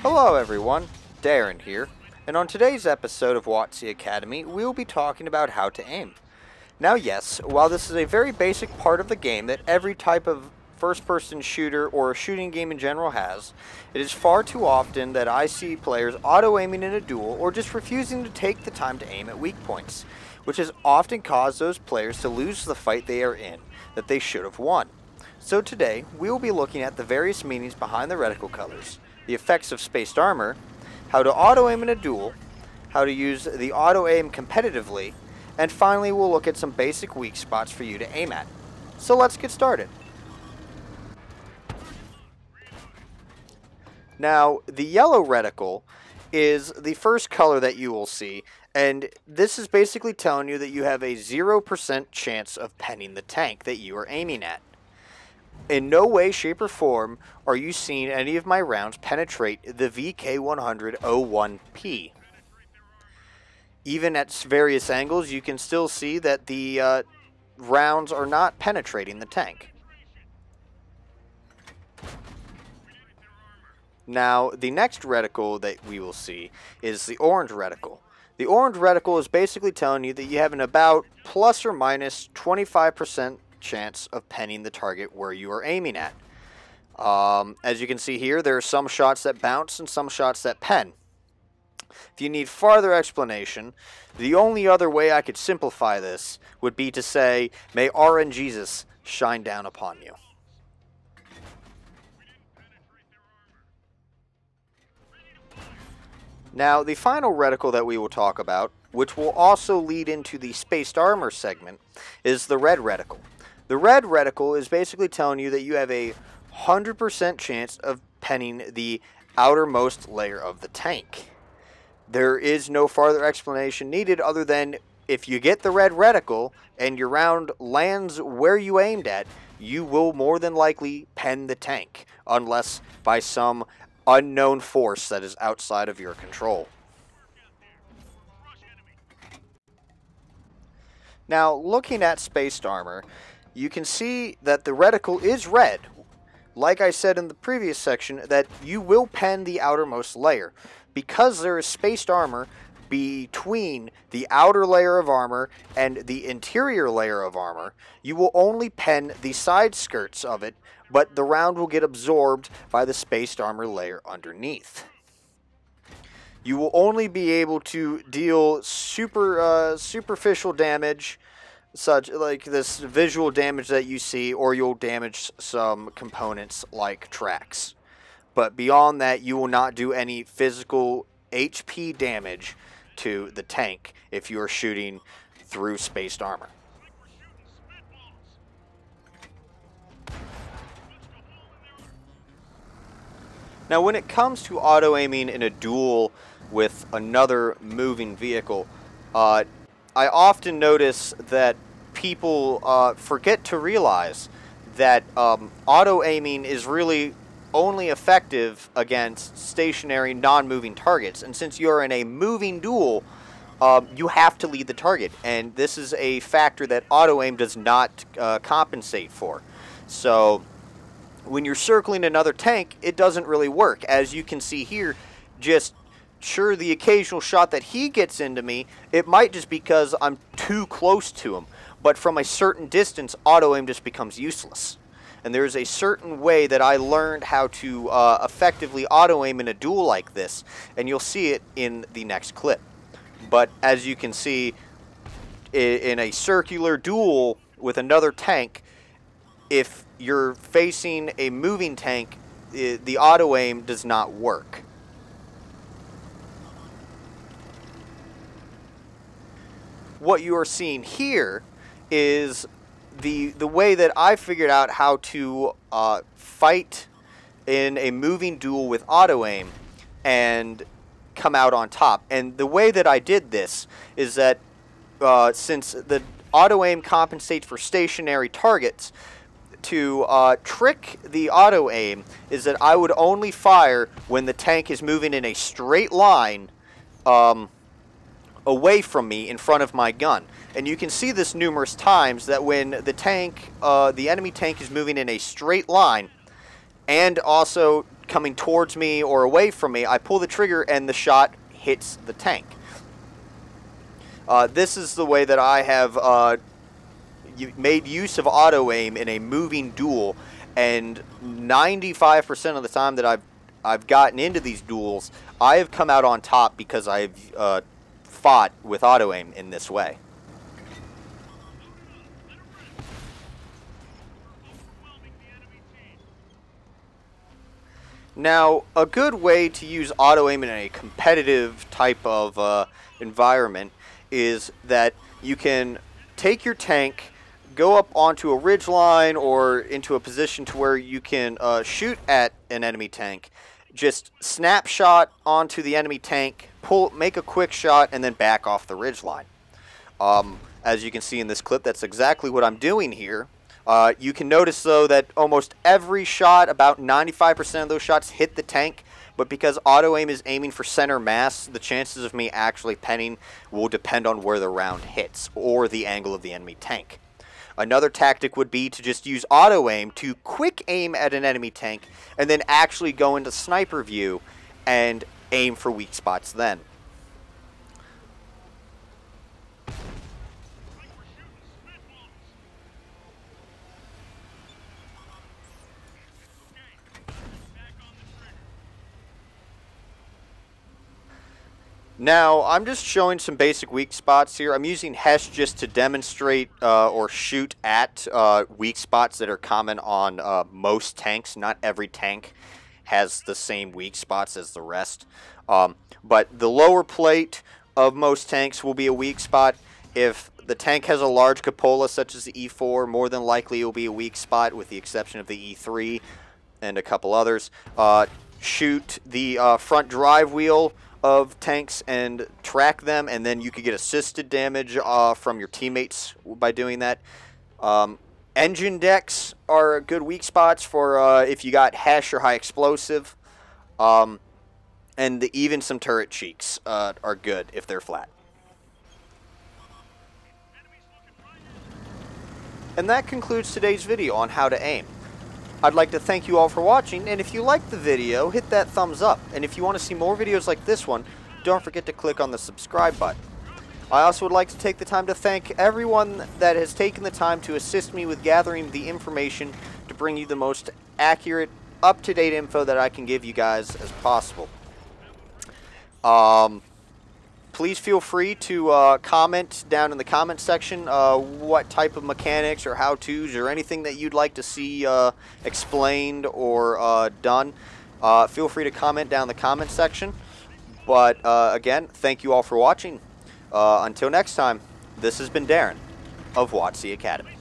Hello everyone, Darren here, and on today's episode of WotC Academy, we will be talking about how to aim. Now yes, while this is a very basic part of the game that every type of first-person shooter or a shooting game in general has, it is far too often that I see players auto-aiming in a duel or just refusing to take the time to aim at weak points, which has often caused those players to lose the fight they are in that they should have won. So today, we will be looking at the various meanings behind the reticle colors, the effects of spaced armor, how to auto-aim in a duel, how to use the auto-aim competitively, and finally we'll look at some basic weak spots for you to aim at. So let's get started. Now, the yellow reticle is the first color that you will see, and this is basically telling you that you have a 0% chance of penning the tank that you are aiming at. In no way, shape, or form are you seeing any of my rounds penetrate the VK100-01P. Even at various angles, you can still see that the rounds are not penetrating the tank. Now, the next reticle that we will see is the orange reticle. The orange reticle is basically telling you that you have an about plus or minus 25% chance of penning the target where you are aiming at. As you can see here, there are some shots that bounce and some shots that pen. If you need farther explanation, the only other way I could simplify this would be to say, may RNGesus shine down upon you. Now, the final reticle that we will talk about, which will also lead into the spaced armor segment, is the red reticle. The red reticle is basically telling you that you have a 100% chance of penning the outermost layer of the tank. There is no farther explanation needed other than if you get the red reticle and your round lands where you aimed at, you will more than likely pen the tank, unless by some unknown force that is outside of your control. Now, looking at spaced armor, you can see that the reticle is red. Like I said in the previous section, that you will pen the outermost layer. Because there is spaced armor between the outer layer of armor and the interior layer of armor, you will only pen the side skirts of it, but the round will get absorbed by the spaced armor layer underneath. You will only be able to deal superficial damage, such like this visual damage that you see, or you'll damage some components like tracks. But beyond that, you will not do any physical HP damage to the tank if you are shooting through spaced armor. Now, when it comes to auto-aiming in a duel with another moving vehicle, I often notice that people forget to realize that auto-aiming is really only effective against stationary, non-moving targets. And since you're in a moving duel, you have to lead the target. And this is a factor that auto-aim does not compensate for. So when you're circling another tank, it doesn't really work. As you can see here, just sure, the occasional shot that he gets into me, it might just because I'm too close to him. But from a certain distance, auto-aim just becomes useless. And there's a certain way that I learned how to effectively auto-aim in a duel like this, and you'll see it in the next clip. But as you can see, in a circular duel with another tank, if you're facing a moving tank, the auto-aim does not work. What you are seeing here is the way that I figured out how to fight in a moving duel with auto-aim and come out on top. And the way that I did this is that since the auto-aim compensates for stationary targets, to trick the auto-aim is that I would only fire when the tank is moving in a straight line away from me in front of my gun. And you can see this numerous times that when the tank, the enemy tank is moving in a straight line and also coming towards me or away from me, I pull the trigger and the shot hits the tank. This is the way that I have made use of auto-aim in a moving duel, and 95% of the time that I've gotten into these duels, I have come out on top because I've fought with auto-aim in this way. Now, a good way to use auto-aim in a competitive type of environment is that you can take your tank, go up onto a ridge line or into a position to where you can shoot at an enemy tank, just snapshot onto the enemy tank, make a quick shot, and then back off the ridge line. As you can see in this clip, that's exactly what I'm doing here. You can notice, though, that almost every shot, about 95% of those shots, hit the tank, but because auto-aim is aiming for center mass, the chances of me actually penning will depend on where the round hits, or the angle of the enemy tank. Another tactic would be to just use auto-aim to quick aim at an enemy tank, and then actually go into sniper view and aim for weak spots then. Now, I'm just showing some basic weak spots here. I'm using HESH just to demonstrate or shoot at weak spots that are common on most tanks. Not every tank has the same weak spots as the rest. But the lower plate of most tanks will be a weak spot. If the tank has a large cupola, such as the E4, more than likely it will be a weak spot, with the exception of the E3 and a couple others. Shoot the front drive wheel of tanks and track them, and then you could get assisted damage from your teammates by doing that. Engine decks are good weak spots for if you got HESH or high explosive, and even some turret cheeks are good if they're flat. And that concludes today's video on how to aim. I'd like to thank you all for watching, and if you liked the video, hit that thumbs up. And if you want to see more videos like this one, don't forget to click on the subscribe button. I also would like to take the time to thank everyone that has taken the time to assist me with gathering the information to bring you the most accurate, up-to-date info that I can give you guys as possible. Please feel free to comment down in the comment section what type of mechanics or how-tos or anything that you'd like to see explained or done. Feel free to comment down in the comment section. But again, thank you all for watching. Until next time, this has been Darren of WotC Academy.